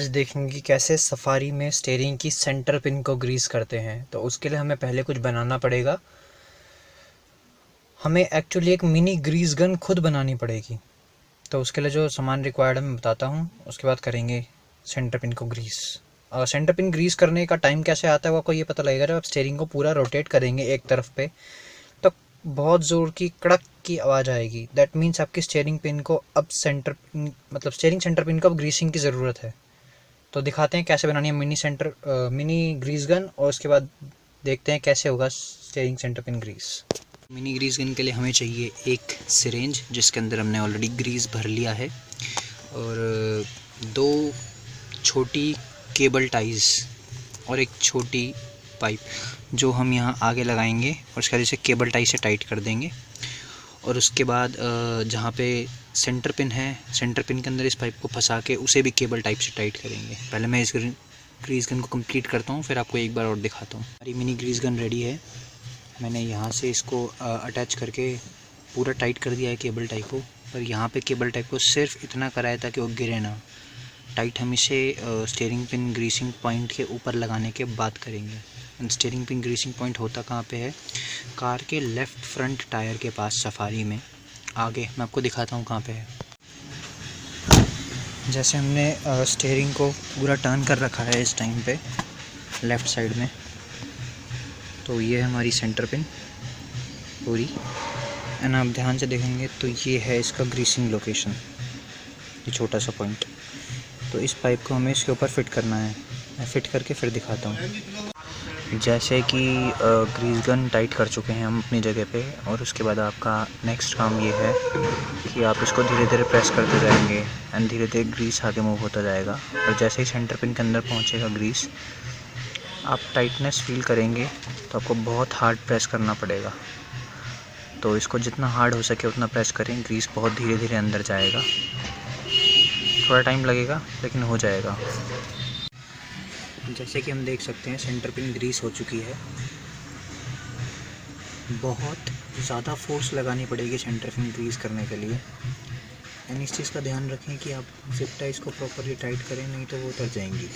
आज देखेंगे कि कैसे सफारी में स्टीयरिंग की सेंटर पिन को ग्रीस करते हैं। तो उसके लिए हमें पहले कुछ बनाना पड़ेगा। हमें एक्चुअली एक मिनी ग्रीस गन खुद बनानी पड़ेगी। तो उसके लिए जो सामान रिक्वायर्ड है मैं बताता हूँ, उसके बाद करेंगे सेंटर पिन को ग्रीस। सेंटर पिन ग्रीस करने का टाइम कैसे आता है वो आपको ये पता लगेगा जब आप स्टीयरिंग को पूरा रोटेट करेंगे एक तरफ पे, तो बहुत ज़ोर की कड़क की आवाज़ आएगी। दैट मीन्स आपकी स्टीयरिंग पिन को अब मतलब स्टीयरिंग सेंटर पिन को अब ग्रीसिंग की ज़रूरत है। तो दिखाते हैं कैसे बनानी है मिनी ग्रीस गन, और उसके बाद देखते हैं कैसे होगा steering centre pin grease. Mini grease gun के लिए हमें चाहिए एक सिरेंज जिसके अंदर हमने ऑलरेडी ग्रीस भर लिया है, और दो छोटी केबल टाइज और एक छोटी पाइप जो हम यहाँ आगे लगाएंगे और उसके बाद इसे केबल टाई से टाइट कर देंगे। और उसके बाद जहाँ पे सेंटर पिन है, सेंटर पिन के अंदर इस पाइप को फंसा के उसे भी केबल टाइप से टाइट करेंगे। पहले मैं इस ग्रीस गन को कंप्लीट करता हूँ, फिर आपको एक बार और दिखाता हूँ। हमारी मिनी ग्रीस गन रेडी है। मैंने यहाँ से इसको अटैच करके पूरा टाइट कर दिया है केबल टाइप को, पर यहाँ पे केबल टाइप को सिर्फ इतना कराया था कि वो गिरे ना। टाइट हम इसे स्टीयरिंग पिन ग्रीसिंग पॉइंट के ऊपर लगाने के बाद करेंगे। स्टीयरिंग पिन ग्रीसिंग पॉइंट होता कहाँ पे है? कार के लेफ़्ट फ्रंट टायर के पास सफारी में आगे। मैं आपको दिखाता हूँ कहाँ पे है। जैसे हमने स्टीयरिंग को पूरा टर्न कर रखा है इस टाइम पे लेफ़्ट साइड में, तो ये है हमारी सेंटर पिन पूरी। एंड आप ध्यान से देखेंगे तो ये है इसका ग्रीसिंग लोकेशन, ये छोटा सा पॉइंट। तो इस पाइप को हमें इसके ऊपर फिट करना है। मैं फिट करके फिर दिखाता हूँ। जैसे कि ग्रीस गन टाइट कर चुके हैं हम अपनी जगह पे, और उसके बाद आपका नेक्स्ट काम ये है कि आप इसको धीरे धीरे प्रेस करते जाएंगे एंड धीरे धीरे ग्रीस आगे मूव होता जाएगा। और जैसे ही सेंटर पिन के अंदर पहुँचेगा ग्रीस, आप टाइटनेस फील करेंगे तो आपको बहुत हार्ड प्रेस करना पड़ेगा। तो इसको जितना हार्ड हो सके उतना प्रेस करें। ग्रीस बहुत धीरे धीरे अंदर जाएगा, थोड़ा टाइम लगेगा लेकिन हो जाएगा। जैसे कि हम देख सकते हैं सेंटर पिन ग्रीस हो चुकी है। बहुत ज़्यादा फोर्स लगानी पड़ेगी सेंटर पिन ग्रीस करने के लिए। एंड इस चीज़ का ध्यान रखें कि आप जिप टाइज को प्रॉपरली टाइट करें, नहीं तो वो उतर जाएंगी।